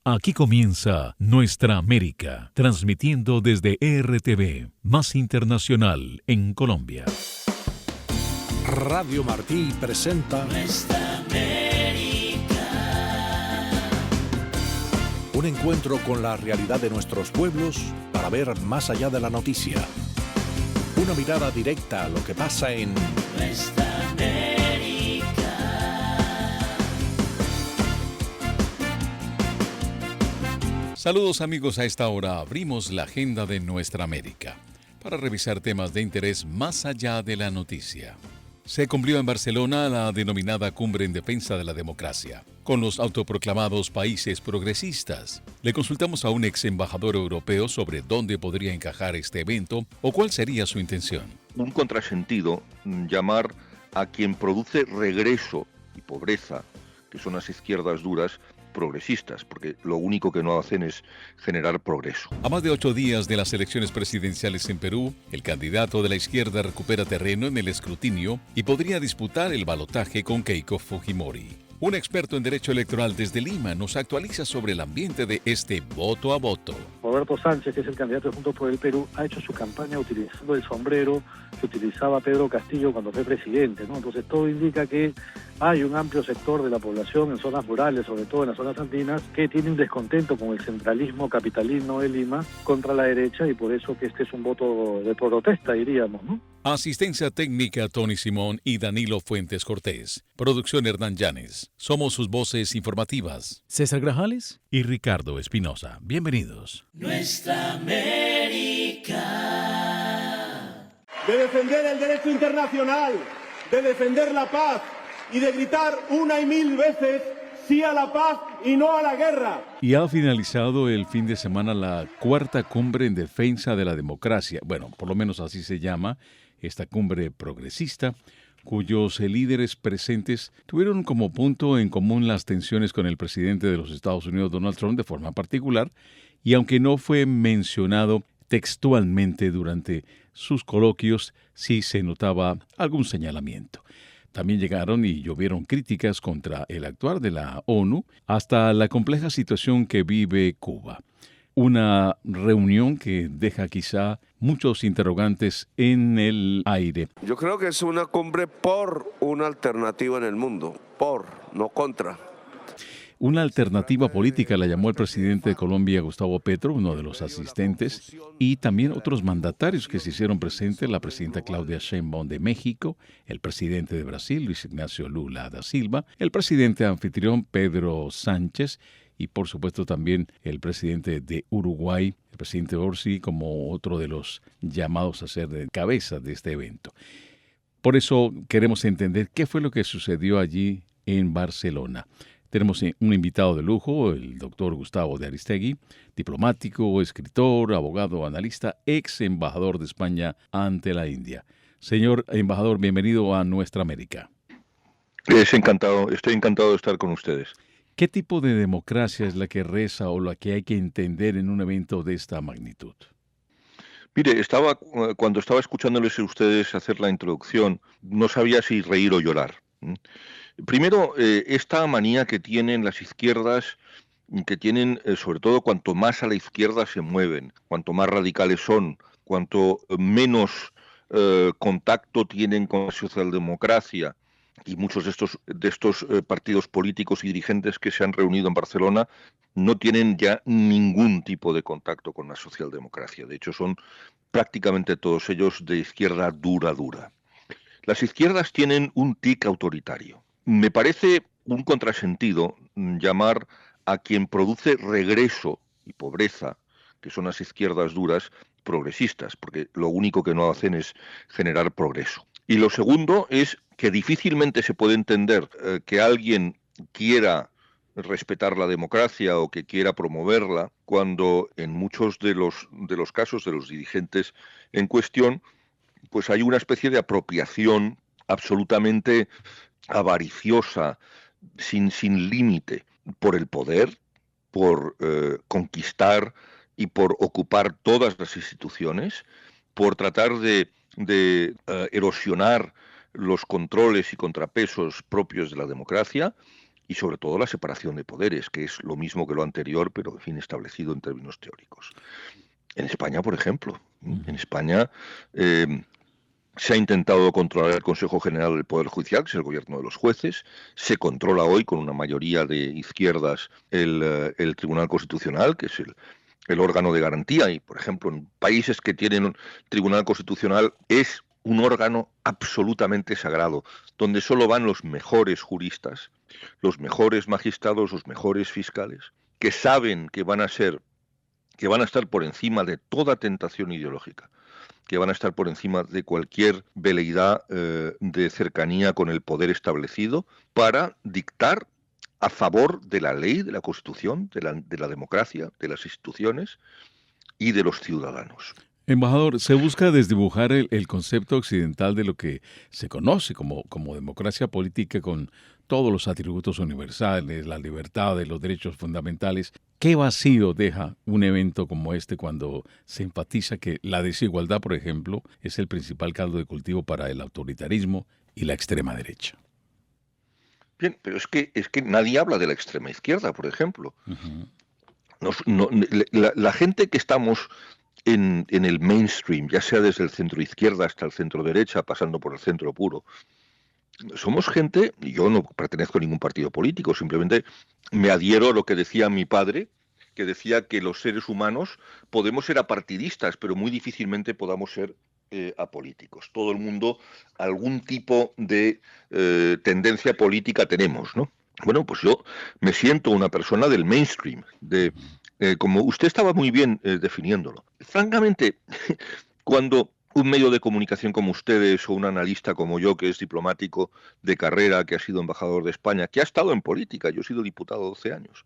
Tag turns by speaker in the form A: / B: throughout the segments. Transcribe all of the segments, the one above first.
A: Aquí comienza Nuestra América, transmitiendo desde RTV, más internacional en Colombia.
B: Radio Martí presenta
C: Nuestra América.
B: Un encuentro con la realidad de nuestros pueblos para ver más allá de la noticia. Una mirada directa a lo que pasa en
C: Nuestra América.
A: Saludos amigos, a esta hora abrimos la agenda de Nuestra América para revisar temas de interés más allá de la noticia. Se cumplió en Barcelona la denominada Cumbre en Defensa de la Democracia, con los autoproclamados países progresistas. Le consultamos a un ex embajador europeo sobre dónde podría encajar este evento o cuál sería su intención.
D: Un contrasentido llamar a quien produce regreso y pobreza, que son las izquierdas duras, progresistas, porque lo único que no hacen es generar progreso.
A: A más de 8 días de las elecciones presidenciales en Perú, el candidato de la izquierda recupera terreno en el escrutinio y podría disputar el balotaje con Keiko Fujimori. Un experto en derecho electoral desde Lima nos actualiza sobre el ambiente de este voto a voto.
E: Roberto Sánchez, que es el candidato de Juntos por el Perú, ha hecho su campaña utilizando el sombrero que utilizaba Pedro Castillo cuando fue presidente, ¿no? Entonces todo indica que hay un amplio sector de la población en zonas rurales, sobre todo en las zonas andinas, que tiene un descontento con el centralismo capitalino de Lima contra la derecha, y por eso que este es un voto de protesta, diríamos, ¿no?
A: Asistencia técnica Tony Simón y Danilo Fuentes Cortés. Producción Hernán Llanes. Somos sus voces informativas, César Grajales y Ricardo Espinosa. Bienvenidos.
C: Nuestra América.
F: De defender el derecho internacional, de defender la paz y de gritar una y mil veces sí a la paz y no a la guerra.
A: Y ha finalizado el fin de semana la cuarta cumbre en defensa de la democracia. Bueno, por lo menos así se llama esta cumbre progresista, cuyos líderes presentes tuvieron como punto en común las tensiones con el presidente de los Estados Unidos, Donald Trump, de forma particular, y aunque no fue mencionado textualmente durante sus coloquios, sí se notaba algún señalamiento. También llegaron y llovieron críticas contra el actuar de la ONU hasta la compleja situación que vive Cuba. Una reunión que deja quizá muchos interrogantes en el aire.
G: Yo creo que es una cumbre por una alternativa en el mundo, no contra.
A: Una alternativa política la llamó el presidente de Colombia, Gustavo Petro, uno de los asistentes, y también otros mandatarios que se hicieron presentes, la presidenta Claudia Sheinbaum de México, el presidente de Brasil, Luis Ignacio Lula da Silva, el presidente anfitrión, Pedro Sánchez, y por supuesto también el presidente de Uruguay, el presidente Orsi, como otro de los llamados a ser de cabeza de este evento. Por eso queremos entender qué fue lo que sucedió allí en Barcelona. Tenemos un invitado de lujo, el doctor Gustavo de Aristegui, diplomático, escritor, abogado, analista, ex embajador de España ante la India. Señor embajador, bienvenido a Nuestra América.
D: Estoy encantado de estar con ustedes.
A: ¿Qué tipo de democracia es la que reza o la que hay que entender en un evento de esta magnitud?
D: Mire, cuando estaba escuchándoles a ustedes hacer la introducción, no sabía si reír o llorar. Primero, esta manía que tienen las izquierdas, que tienen sobre todo cuanto más a la izquierda se mueven, cuanto más radicales son, cuanto menos contacto tienen con la socialdemocracia, y muchos de estos partidos políticos y dirigentes que se han reunido en Barcelona no tienen ya ningún tipo de contacto con la socialdemocracia. De hecho, son prácticamente todos ellos de izquierda dura. Las izquierdas tienen un tic autoritario. Me parece un contrasentido llamar a quien produce regreso y pobreza, que son las izquierdas duras, progresistas, porque lo único que no hacen es generar progreso. Y lo segundo es que difícilmente se puede entender que alguien quiera respetar la democracia o que quiera promoverla cuando en muchos de los casos de los dirigentes en cuestión pues hay una especie de apropiación absolutamente avariciosa, sin límite, por el poder, por conquistar y por ocupar todas las instituciones, por tratar de erosionar los controles y contrapesos propios de la democracia, y sobre todo la separación de poderes, que es lo mismo que lo anterior, pero en fin, establecido en términos teóricos. En España, por ejemplo, en España se ha intentado controlar el Consejo General del Poder Judicial, que es el gobierno de los jueces. Se controla hoy con una mayoría de izquierdas el Tribunal Constitucional, que es el órgano de garantía. Y, por ejemplo, en países que tienen un Tribunal Constitucional es un órgano absolutamente sagrado, donde solo van los mejores juristas, los mejores magistrados, los mejores fiscales, que saben que van a estar por encima de toda tentación ideológica, que van a estar por encima de cualquier veleidad de cercanía con el poder establecido, para dictar a favor de la ley, de la Constitución, de la democracia, de las instituciones y de los ciudadanos.
A: Embajador, se busca desdibujar el concepto occidental de lo que se conoce como democracia política, con todos los atributos universales, la libertad de los derechos fundamentales. ¿Qué vacío deja un evento como este cuando se enfatiza que la desigualdad, por ejemplo, es el principal caldo de cultivo para el autoritarismo y la extrema derecha?
D: Bien, pero es que nadie habla de la extrema izquierda, por ejemplo. La gente que estamos en el mainstream, ya sea desde el centro izquierda hasta el centro derecha, pasando por el centro puro, somos gente, y yo no pertenezco a ningún partido político, simplemente me adhiero a lo que decía mi padre, que decía que los seres humanos podemos ser apartidistas, pero muy difícilmente podamos ser apolíticos. Todo el mundo algún tipo de tendencia política tenemos, ¿no? Bueno, pues yo me siento una persona del mainstream, como usted estaba muy bien definiéndolo. Francamente, cuando un medio de comunicación como ustedes o un analista como yo, que es diplomático de carrera, que ha sido embajador de España, que ha estado en política, yo he sido diputado 12 años,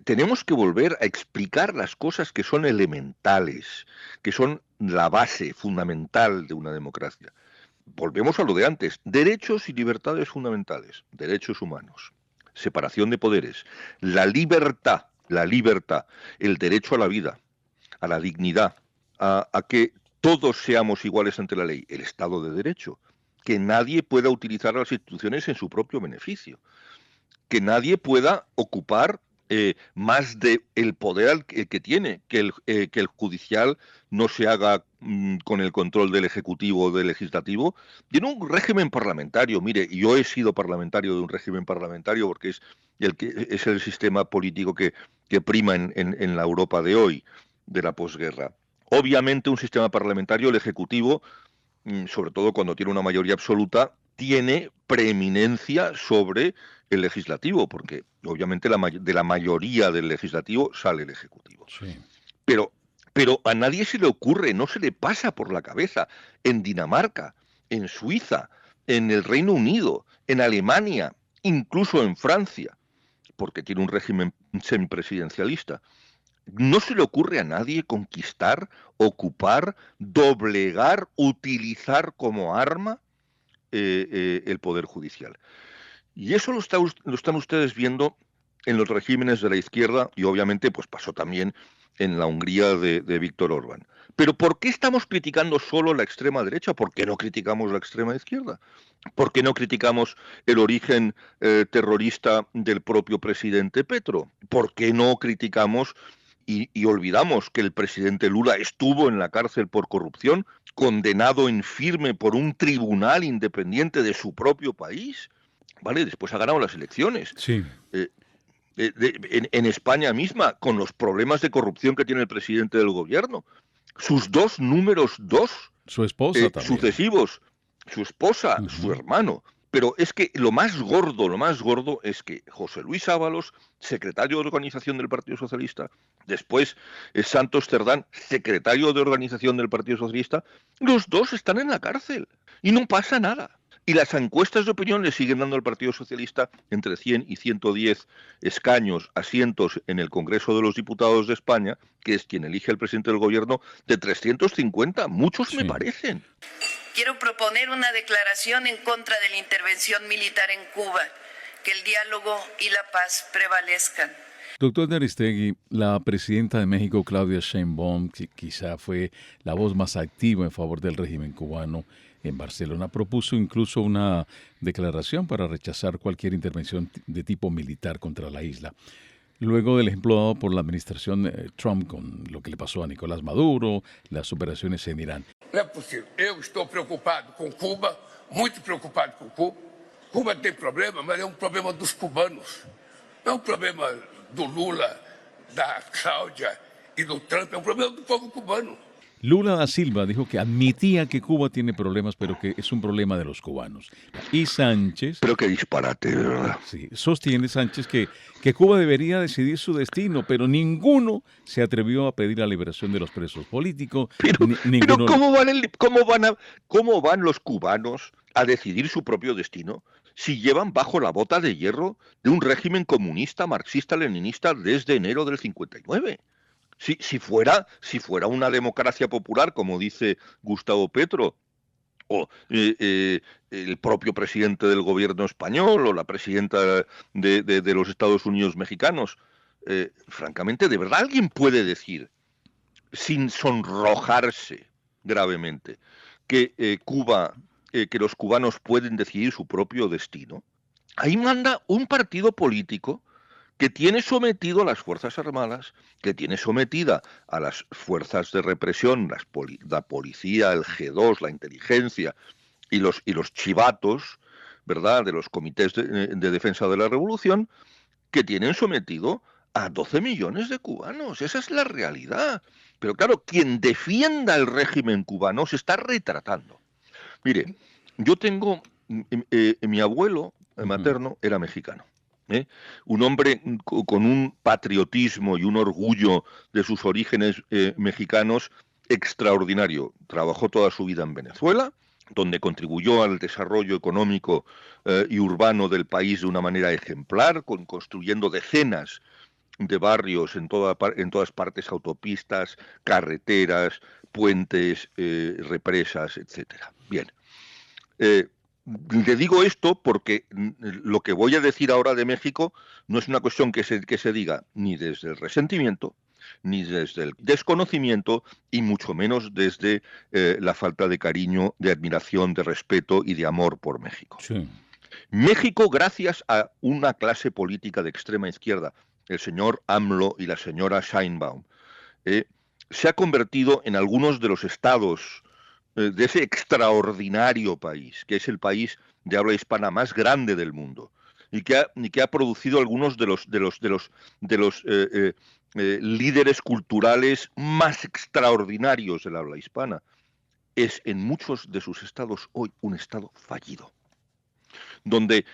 D: tenemos que volver a explicar las cosas que son elementales, que son la base fundamental de una democracia. Volvemos a lo de antes: derechos y libertades fundamentales, derechos humanos, separación de poderes, la libertad, el derecho a la vida, a la dignidad, a que todos seamos iguales ante la ley, el Estado de Derecho, que nadie pueda utilizar las instituciones en su propio beneficio, que nadie pueda ocupar más del poder que tiene, que el judicial no se haga con el control del Ejecutivo o del Legislativo, y en un régimen parlamentario. Mire, yo he sido parlamentario de un régimen parlamentario porque es el sistema político que prima en la Europa de hoy, de la posguerra. Obviamente un sistema parlamentario, el Ejecutivo, sobre todo cuando tiene una mayoría absoluta, tiene preeminencia sobre el Legislativo, porque obviamente de la mayoría del Legislativo sale el Ejecutivo.
A: Sí.
D: Pero a nadie se le ocurre, no se le pasa por la cabeza, en Dinamarca, en Suiza, en el Reino Unido, en Alemania, incluso en Francia, porque tiene un régimen semipresidencialista, no se le ocurre a nadie conquistar, ocupar, doblegar, utilizar como arma el Poder Judicial. Y eso lo están ustedes viendo en los regímenes de la izquierda, y obviamente pues pasó también en la Hungría de Víctor Orbán. Pero ¿por qué estamos criticando solo la extrema derecha? ¿Por qué no criticamos la extrema izquierda? ¿Por qué no criticamos el origen terrorista del propio presidente Petro? ¿Por qué no criticamos y olvidamos que el presidente Lula estuvo en la cárcel por corrupción, condenado en firme por un tribunal independiente de su propio país? ¿Vale? Después ha ganado las elecciones.
A: Sí.
D: En España misma, con los problemas de corrupción que tiene el presidente del gobierno, sus dos números
A: su esposa también,
D: sucesivos, su esposa, su hermano. Pero es que lo más gordo es que José Luis Ábalos, secretario de organización del Partido Socialista, después Santos Cerdán, secretario de organización del Partido Socialista, los dos están en la cárcel y no pasa nada. Y las encuestas de opinión le siguen dando al Partido Socialista entre 100 y 110 escaños, asientos en el Congreso de los Diputados de España, que es quien elige al presidente del gobierno, de 350. Muchos me parecen.
H: Quiero proponer una declaración en contra de la intervención militar en Cuba, que el diálogo y la paz prevalezcan.
A: Doctor de Aristegui, la presidenta de México, Claudia Sheinbaum, que quizá fue la voz más activa en favor del régimen cubano, en Barcelona propuso incluso una declaración para rechazar cualquier intervención de tipo militar contra la isla. Luego del ejemplo dado por la administración Trump con lo que le pasó a Nicolás Maduro, las operaciones en Irán.
I: No es posible. Yo estoy preocupado con Cuba, muy preocupado con Cuba. Cuba tiene problemas, pero es un problema de los cubanos. No es un problema de Lula, de Cláudia y de Trump, es un problema del pueblo cubano.
A: Lula da Silva dijo que admitía que Cuba tiene problemas, pero que es un problema de los cubanos. Y Sánchez...
D: Pero qué disparate, de verdad.
A: Sí, sostiene Sánchez que Cuba debería decidir su destino, pero ninguno se atrevió a pedir la liberación de los presos políticos.
D: Pero ¿cómo van los cubanos a decidir su propio destino si llevan bajo la bota de hierro de un régimen comunista, marxista-leninista desde enero del 59? Si fuera una democracia popular, como dice Gustavo Petro, o el propio presidente del gobierno español, o la presidenta de los Estados Unidos mexicanos, francamente, ¿de verdad alguien puede decir, sin sonrojarse gravemente, que que los cubanos pueden decidir su propio destino? Ahí manda un partido político que tiene sometido a las Fuerzas Armadas, que tiene sometida a las fuerzas de represión, la policía, el G2, la inteligencia y los chivatos, ¿verdad?, de los comités de defensa de la revolución, que tienen sometido a 12 millones de cubanos. Esa es la realidad. Pero claro, quien defienda el régimen cubano se está retratando. Mire, yo tengo, mi abuelo materno era mexicano. Un hombre con un patriotismo y un orgullo de sus orígenes mexicanos extraordinario. Trabajó toda su vida en Venezuela, donde contribuyó al desarrollo económico y urbano del país de una manera ejemplar, construyendo decenas de barrios en todas partes, autopistas, carreteras, puentes, represas, etcétera. Bien. Le digo esto porque lo que voy a decir ahora de México no es una cuestión que se diga ni desde el resentimiento, ni desde el desconocimiento, y mucho menos desde la falta de cariño, de admiración, de respeto y de amor por México.
A: Sí.
D: México, gracias a una clase política de extrema izquierda, el señor AMLO y la señora Sheinbaum, se ha convertido en algunos de los estados de ese extraordinario país, que es el país de habla hispana más grande del mundo, y que ha producido algunos de los líderes culturales más extraordinarios del habla hispana. Es en muchos de sus estados hoy un estado fallido, donde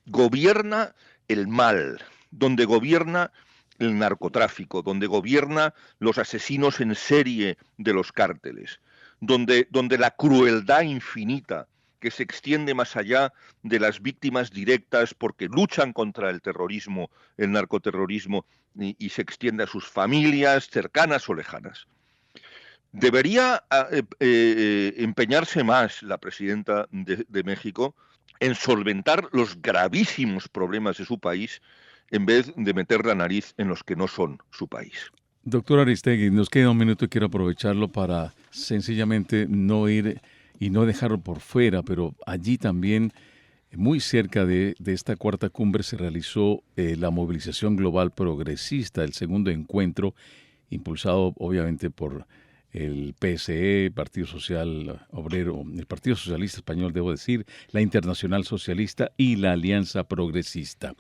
D: gobierna el mal, donde gobierna el narcotráfico, donde gobierna los asesinos en serie de los cárteles, donde la crueldad infinita que se extiende más allá de las víctimas directas porque luchan contra el terrorismo, el narcoterrorismo, y se extiende a sus familias cercanas o lejanas. Debería empeñarse más la presidenta de México en solventar los gravísimos problemas de su país en vez de meter la nariz en los que no son su país.
A: Doctor Aristegui, nos queda un minuto y quiero aprovecharlo para sencillamente no ir y no dejarlo por fuera, pero allí también, muy cerca de esta cuarta cumbre, se realizó la movilización global progresista, el segundo encuentro, impulsado obviamente por el PSE, Partido Social Obrero, el Partido Socialista Español, debo decir, la Internacional Socialista y la Alianza Progresista.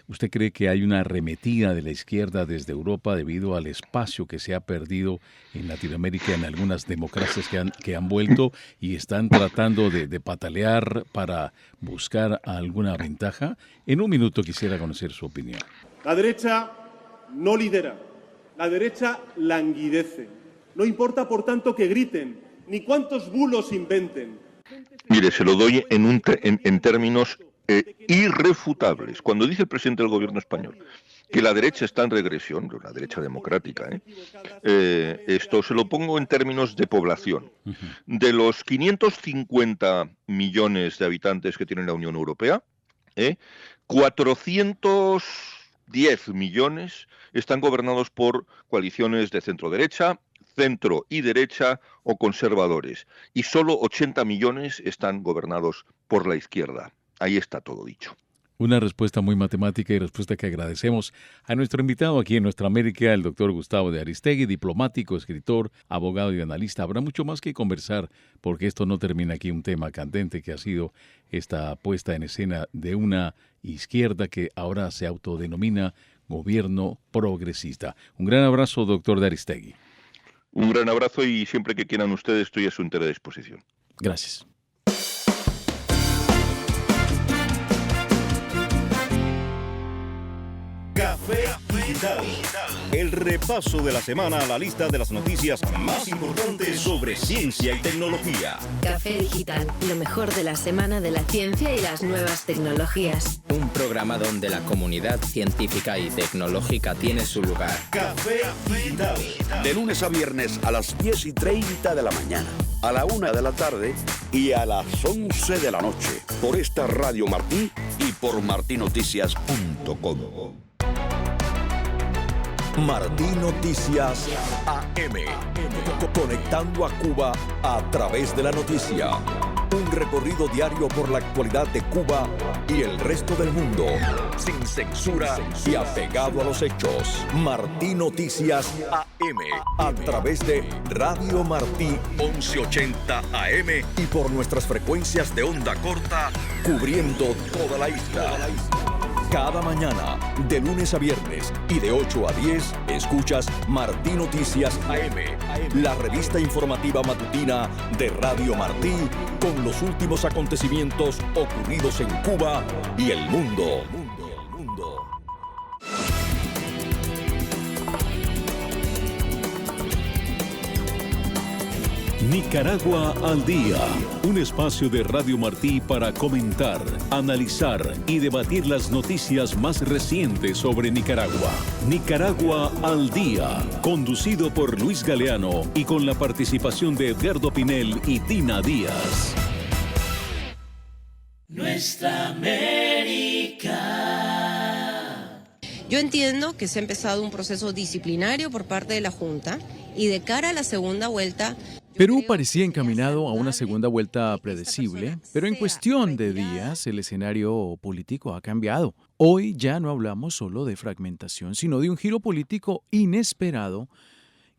A: ¿Usted cree que hay una arremetida de la izquierda desde Europa debido al espacio que se ha perdido en Latinoamérica, en algunas democracias que han vuelto y están tratando de patalear para buscar alguna ventaja? En un minuto quisiera conocer su opinión.
F: La derecha no lidera, la derecha languidece. No importa, por tanto, que griten, ni cuántos bulos inventen.
D: Mire, se lo doy en términos irrefutables. Cuando dice el presidente del gobierno español que la derecha está en regresión, la derecha democrática, esto se lo pongo en términos de población. De los 550 millones de habitantes que tiene la Unión Europea, 410 millones están gobernados por coaliciones de centro-derecha, centro y derecha o conservadores. Y solo 80 millones están gobernados por la izquierda. Ahí está todo dicho.
A: Una respuesta muy matemática y respuesta que agradecemos a nuestro invitado aquí en Nuestra América, el doctor Gustavo de Aristegui, diplomático, escritor, abogado y analista. Habrá mucho más que conversar porque esto no termina aquí, un tema candente que ha sido esta puesta en escena de una izquierda que ahora se autodenomina gobierno progresista. Un gran abrazo, doctor de Aristegui.
D: Un gran abrazo y siempre que quieran ustedes estoy a su entera disposición.
A: Gracias.
J: Café Digital. El repaso de la semana a la lista de las noticias más importantes sobre ciencia y tecnología.
K: Café Digital, lo mejor de la semana de la ciencia y las nuevas tecnologías.
L: Un programa donde la comunidad científica y tecnológica tiene su lugar.
J: Café Digital.
M: De lunes a viernes a las 10:30 de la mañana, a la 1 de la tarde y a las 11 de la noche. Por esta Radio Martí y por martinoticias.com.
B: Martí Noticias AM. Conectando a Cuba a través de la noticia. Un recorrido diario por la actualidad de Cuba y el resto del mundo. Sin censura y apegado a los hechos. Martí Noticias AM. A través de Radio Martí 1180 AM y por nuestras frecuencias de onda corta, cubriendo toda la isla. Cada mañana, de lunes a viernes y de 8 a 10, escuchas Martí Noticias AM, la revista informativa matutina de Radio Martí, con los últimos acontecimientos ocurridos en Cuba y el mundo.
N: Nicaragua al día, un espacio de Radio Martí para comentar, analizar y debatir las noticias más recientes sobre Nicaragua. Nicaragua al día, conducido por Luis Galeano y con la participación de Edgardo Pinel y Tina Díaz.
C: Nuestra América.
O: Yo entiendo que se ha empezado un proceso disciplinario por parte de la Junta y de cara a la segunda vuelta.
P: Perú parecía encaminado a una segunda vuelta predecible, pero en cuestión de días el escenario político ha cambiado. Hoy ya no hablamos solo de fragmentación, sino de un giro político inesperado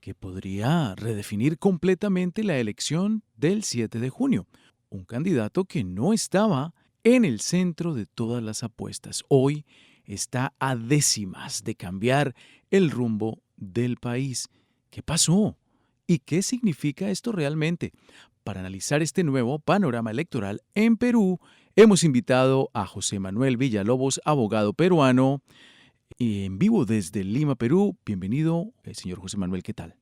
P: que podría redefinir completamente la elección del 7 de junio. Un candidato que no estaba en el centro de todas las apuestas. Hoy está a décimas de cambiar el rumbo del país. ¿Qué pasó? ¿Y qué significa esto realmente? Para analizar este nuevo panorama electoral en Perú, hemos invitado a José Manuel Villalobos, abogado peruano, en vivo desde Lima, Perú. Bienvenido, señor José Manuel, ¿qué tal?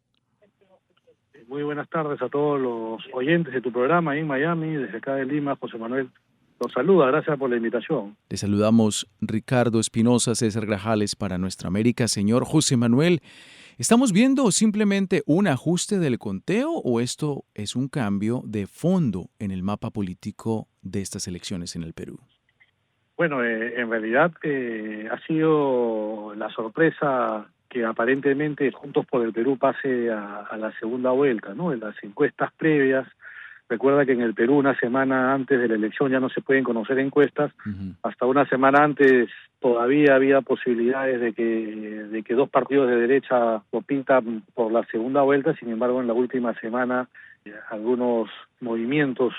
E: Muy buenas tardes a todos los oyentes de tu programa ahí en Miami, desde acá de Lima, José Manuel. Los saluda, gracias por la invitación.
P: Le saludamos Ricardo Espinosa, César Grajales para Nuestra América. Señor José Manuel, ¿estamos viendo simplemente un ajuste del conteo o esto es un cambio de fondo en el mapa político de estas elecciones en el Perú?
E: Bueno, en realidad ha sido la sorpresa que aparentemente Juntos por el Perú pase a la segunda vuelta, ¿no? En las encuestas previas. Recuerda que en el Perú una semana antes de la elección ya no se pueden conocer encuestas. Hasta una semana antes todavía había posibilidades de que dos partidos de derecha lo pintan por la segunda vuelta. Sin embargo, en la última semana algunos movimientos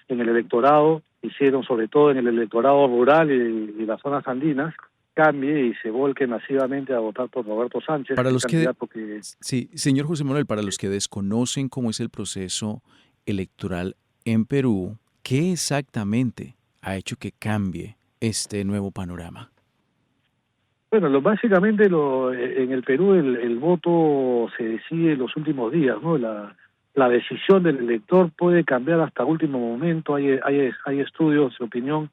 E: en el electorado hicieron, sobre todo en el electorado rural y las zonas andinas, cambie y se volque masivamente a votar por Roberto Sánchez.
P: Para los que... Sí, señor José Manuel, para los que desconocen cómo es el proceso electoral en Perú, ¿qué exactamente ha hecho que cambie este nuevo panorama?
E: Bueno, básicamente en el Perú el voto se decide en los últimos días, ¿no? La decisión del elector puede cambiar hasta último momento. Hay estudios de opinión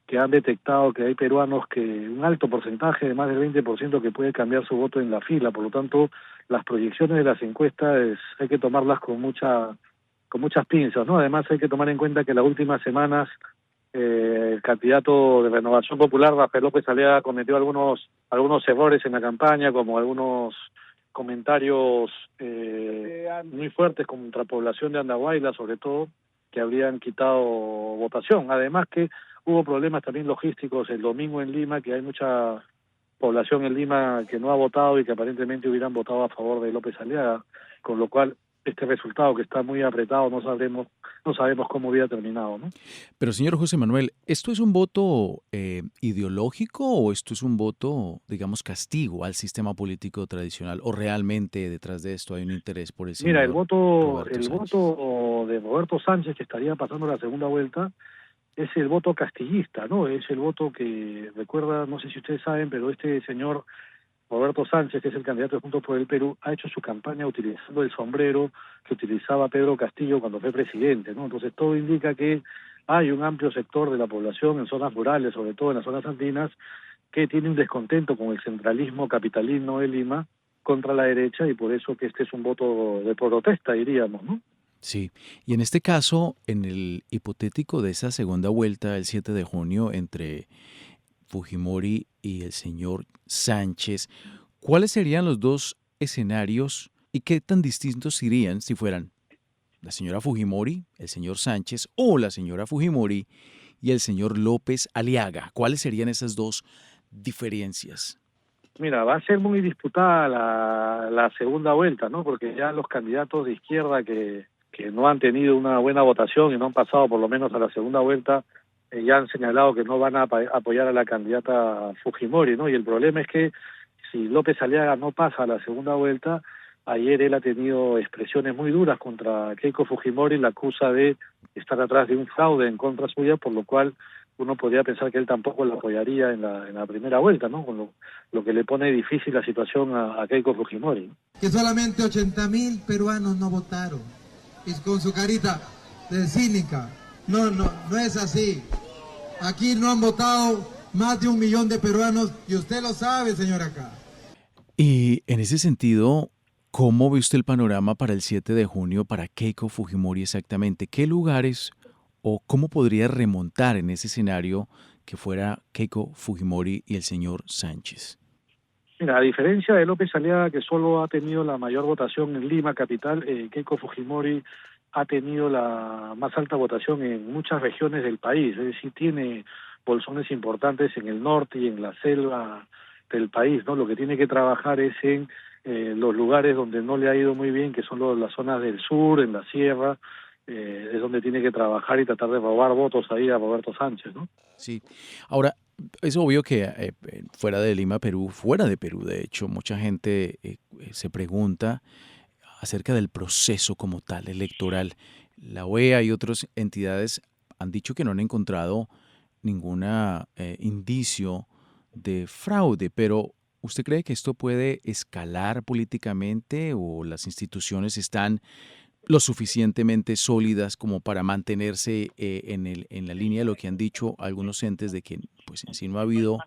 E: que han detectado que hay peruanos que un alto porcentaje, de más del 20%, que puede cambiar su voto en la fila. Por lo tanto, las proyecciones de las encuestas hay que tomarlas con muchas pinzas, ¿no? Además hay que tomar en cuenta que en las últimas semanas el candidato de Renovación Popular, Rafael López Aliaga, cometió algunos errores en la campaña, como algunos comentarios muy fuertes contra la población de Andahuayla, sobre todo, que habrían quitado votación. Además que hubo problemas también logísticos el domingo en Lima, que hay mucha población en Lima que no ha votado y que aparentemente hubieran votado a favor de López Aliaga, con lo cual este resultado que está muy apretado no sabemos cómo hubiera terminado, ¿no?
P: Pero señor José Manuel, ¿esto es un voto ideológico o esto es un voto, digamos, castigo al sistema político tradicional? ¿O realmente detrás de esto hay un interés por el señor?
E: Mira, el voto de Roberto Sánchez, que estaría pasando la segunda vuelta, es el voto castillista, ¿no? Es el voto que recuerda, no sé si ustedes saben, pero este señor Roberto Sánchez, que es el candidato de Juntos por el Perú, ha hecho su campaña utilizando el sombrero que utilizaba Pedro Castillo cuando fue presidente, ¿no? Entonces todo indica que hay un amplio sector de la población en zonas rurales, sobre todo en las zonas andinas, que tiene un descontento con el centralismo capitalino de Lima contra la derecha, y por eso que este es un voto de protesta, diríamos, ¿no?
P: Sí, y en este caso, en el hipotético de esa segunda vuelta, el 7 de junio, entre Fujimori y el señor Sánchez, ¿cuáles serían los dos escenarios y qué tan distintos serían si fueran la señora Fujimori, el señor Sánchez, o la señora Fujimori y el señor López Aliaga? ¿Cuáles serían esas dos diferencias?
E: Mira, va a ser muy disputada la segunda vuelta, ¿no? Porque ya los candidatos de izquierda que no han tenido una buena votación y no han pasado por lo menos a la segunda vuelta, ya han señalado que no van a apoyar a la candidata Fujimori, ¿no? Y el problema es que si López Aliaga no pasa a la segunda vuelta, ayer él ha tenido expresiones muy duras contra Keiko Fujimori, la acusa de estar atrás de un fraude en contra suya, por lo cual uno podría pensar que él tampoco la apoyaría en la primera vuelta, ¿no? Con lo que le pone difícil la situación a Keiko Fujimori.
Q: Que solamente 80,000 peruanos no votaron, y con su carita de cínica. No es así. Aquí no han votado más de 1 millón de peruanos y usted lo sabe, señor acá.
P: Y en ese sentido, ¿cómo ve usted el panorama para el 7 de junio para Keiko Fujimori exactamente? ¿Qué lugares o cómo podría remontar en ese escenario que fuera Keiko Fujimori y el señor Sánchez?
E: Mira, a diferencia de López Aliaga, que solo ha tenido la mayor votación en Lima capital, Keiko Fujimori ha tenido la más alta votación en muchas regiones del país, es decir, tiene bolsones importantes en el norte y en la selva del país, ¿no? Lo que tiene que trabajar es en los lugares donde no le ha ido muy bien, que son las zonas del sur, en la sierra, es donde tiene que trabajar y tratar de robar votos ahí a Roberto Sánchez, ¿no?
P: Sí. Ahora, es obvio que fuera de Lima, Perú, fuera de Perú, de hecho, mucha gente se pregunta acerca del proceso como tal, electoral. La OEA y otras entidades han dicho que no han encontrado ningún indicio de fraude, pero ¿usted cree que esto puede escalar políticamente o las instituciones están lo suficientemente sólidas como para mantenerse en la línea de lo que han dicho algunos entes de que pues en sí no ha habido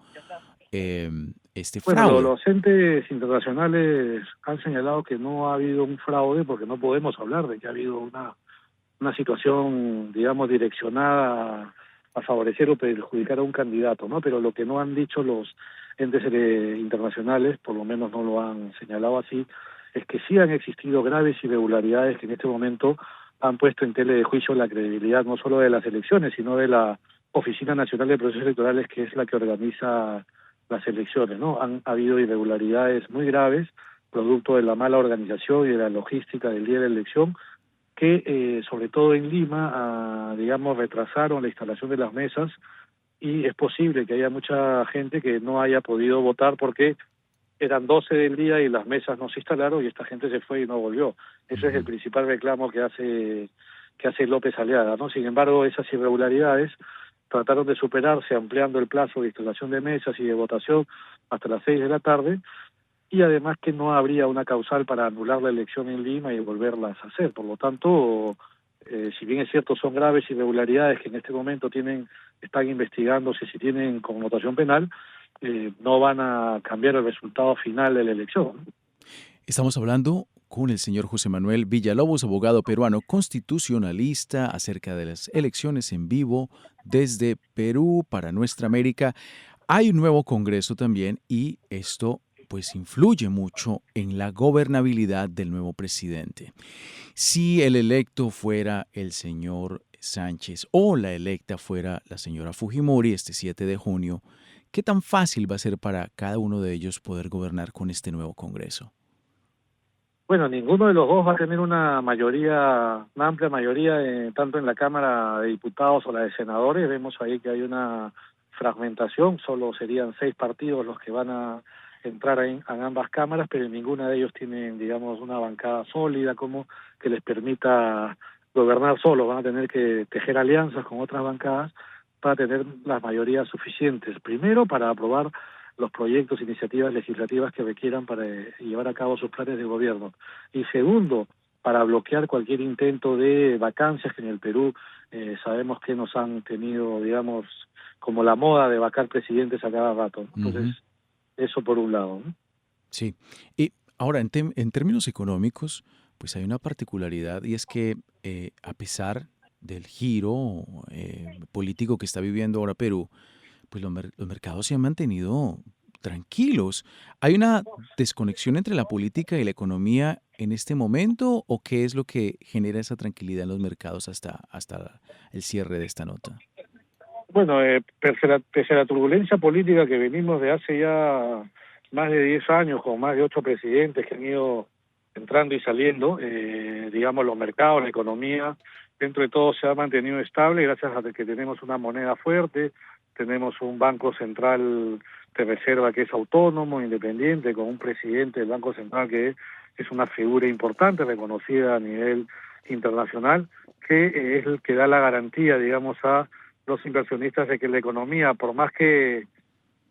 P: este fraude?
E: Bueno, los entes internacionales han señalado que no ha habido un fraude porque no podemos hablar de que ha habido una situación, digamos, direccionada a favorecer o perjudicar a un candidato, ¿no? Pero lo que no han dicho los entes internacionales, por lo menos no lo han señalado así, es que sí han existido graves irregularidades que en este momento han puesto en tela de juicio la credibilidad no solo de las elecciones, sino de la Oficina Nacional de Procesos Electorales, que es la que organiza las elecciones, ¿no? Han habido irregularidades muy graves, producto de la mala organización y de la logística del día de la elección, que sobre todo en Lima, digamos, retrasaron la instalación de las mesas, y es posible que haya mucha gente que no haya podido votar porque eran 12 del día y las mesas no se instalaron y esta gente se fue y no volvió. Ese es el principal reclamo que hace López Aliaga, ¿no? Sin embargo, esas irregularidades trataron de superarse ampliando el plazo de instalación de mesas y de votación hasta las 6 de la tarde, y además que no habría una causal para anular la elección en Lima y volverlas a hacer. Por lo tanto, si bien es cierto son graves irregularidades que en este momento están investigándose si tienen connotación penal, no van a cambiar el resultado final de la elección.
P: Estamos hablando con el señor José Manuel Villalobos, abogado peruano constitucionalista, acerca de las elecciones en vivo desde Perú para Nuestra América. Hay un nuevo Congreso también y esto pues influye mucho en la gobernabilidad del nuevo presidente. Si el electo fuera el señor Sánchez o la electa fuera la señora Fujimori este 7 de junio, ¿qué tan fácil va a ser para cada uno de ellos poder gobernar con este nuevo Congreso?
E: Bueno, ninguno de los dos va a tener una amplia mayoría, tanto en la Cámara de Diputados o la de Senadores. Vemos ahí que hay una fragmentación, solo serían 6 partidos los que van a entrar en ambas cámaras, pero ninguna de ellos tiene, digamos, una bancada sólida como que les permita gobernar solos. Van a tener que tejer alianzas con otras bancadas para tener las mayorías suficientes. Primero, para aprobar los proyectos, iniciativas legislativas que requieran para llevar a cabo sus planes de gobierno. Y segundo, para bloquear cualquier intento de vacancias que en el Perú sabemos que nos han tenido, digamos, como la moda de vacar presidentes a cada rato. Entonces, eso por un lado, ¿no?
P: Sí. Y ahora, en términos económicos, pues hay una particularidad, y es que a pesar del giro político que está viviendo ahora Perú, pues los mercados se han mantenido tranquilos. ¿Hay una desconexión entre la política y la economía en este momento, o qué es lo que genera esa tranquilidad en los mercados hasta el cierre de esta nota?
E: Bueno, pese a la turbulencia política que venimos de hace ya más de 10 años, con más de 8 presidentes que han ido entrando y saliendo, digamos, los mercados, la economía, dentro de todo se ha mantenido estable gracias a que tenemos una moneda fuerte, tenemos un Banco Central de reserva que es autónomo, independiente, con un presidente del Banco Central que es una figura importante, reconocida a nivel internacional, que es el que da la garantía, digamos, a los inversionistas de que la economía, por más que,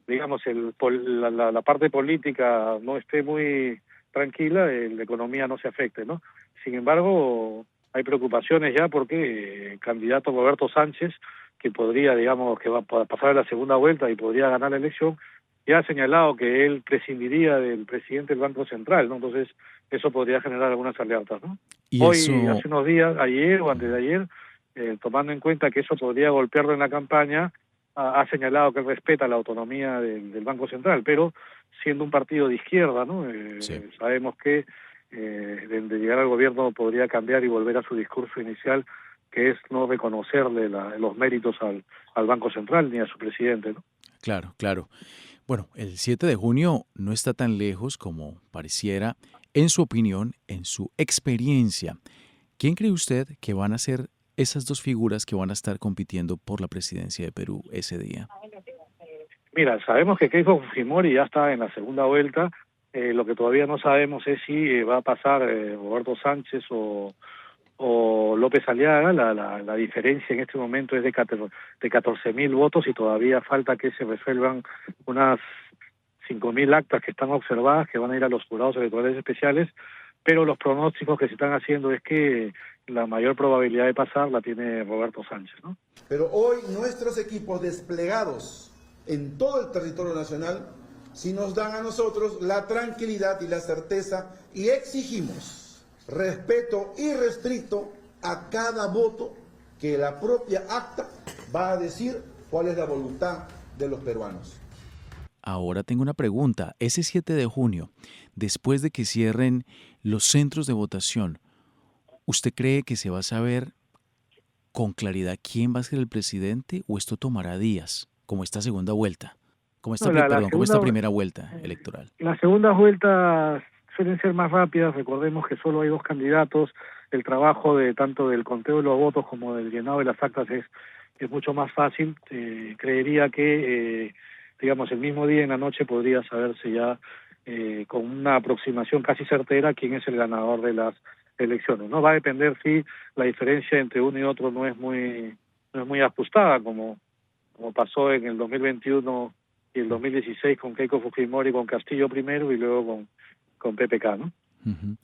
E: digamos, la parte política no esté muy tranquila, la economía no se afecte, ¿no? Sin embargo, hay preocupaciones ya porque el candidato Roberto Sánchez, que podría, digamos, que va a pasar a la segunda vuelta y podría ganar la elección, ya ha señalado que él prescindiría del presidente del Banco Central, ¿no? Entonces, eso podría generar algunas alertas, ¿no? Hoy, hace unos días, ayer o antes de ayer, tomando en cuenta que eso podría golpearlo en la campaña, ha señalado que respeta la autonomía del Banco Central, pero siendo un partido de izquierda, ¿no? Sabemos que de llegar al gobierno podría cambiar y volver a su discurso inicial, que es no reconocerle los méritos al Banco Central ni a su presidente, ¿no?
P: Claro, claro. Bueno, el 7 de junio no está tan lejos como pareciera. En su opinión, en su experiencia, ¿quién cree usted que van a ser esas dos figuras que van a estar compitiendo por la presidencia de Perú ese día?
E: Mira, sabemos que Keiko Fujimori ya está en la segunda vuelta. Lo que todavía no sabemos es si va a pasar Roberto Sánchez o López Aliaga. La diferencia en este momento es de 14.000 votos y todavía falta que se resuelvan unas 5.000 actas que están observadas, que van a ir a los jurados electorales especiales, pero los pronósticos que se están haciendo es que la mayor probabilidad de pasar la tiene Roberto Sánchez, ¿no?
R: Pero hoy nuestros equipos desplegados en todo el territorio nacional sí nos dan a nosotros la tranquilidad y la certeza, y exigimos respeto irrestricto a cada voto, que la propia acta va a decir cuál es la voluntad de los peruanos.
P: Ahora tengo una pregunta. Ese 7 de junio, después de que cierren los centros de votación, ¿usted cree que se va a saber con claridad quién va a ser el presidente, o esto tomará días, como esta segunda vuelta? Como esta primera vuelta electoral.
E: Las segundas vueltas suelen ser más rápidas. Recordemos que solo hay 2 candidatos. El trabajo de tanto del conteo de los votos como del llenado de las actas es mucho más fácil. Creería que, digamos, el mismo día en la noche podría saberse ya con una aproximación casi certera quién es el ganador de las elecciones. No va a depender si la diferencia entre uno y otro no es muy ajustada, como pasó en el 2021 y el 2016 con Keiko Fujimori, con Castillo primero y luego con PPK, ¿no?
P: Uh-huh.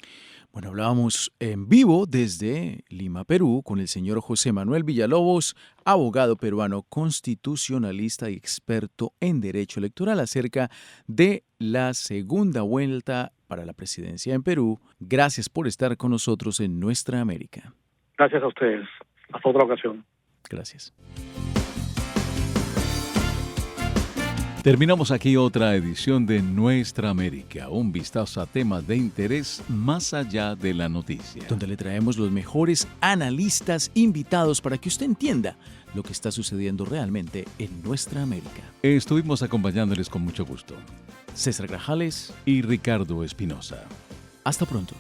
P: Bueno, hablábamos en vivo desde Lima, Perú, con el señor José Manuel Villalobos, abogado peruano, constitucionalista y experto en derecho electoral, acerca de la segunda vuelta para la presidencia en Perú. Gracias por estar con nosotros en Nuestra América.
E: Gracias a ustedes. Hasta otra ocasión.
P: Gracias.
A: Terminamos aquí otra edición de Nuestra América, un vistazo a temas de interés más allá de la noticia.
P: Donde le traemos los mejores analistas invitados para que usted entienda lo que está sucediendo realmente en nuestra América.
A: Estuvimos acompañándoles con mucho gusto.
P: César Grajales
A: y Ricardo Espinosa.
P: Hasta pronto.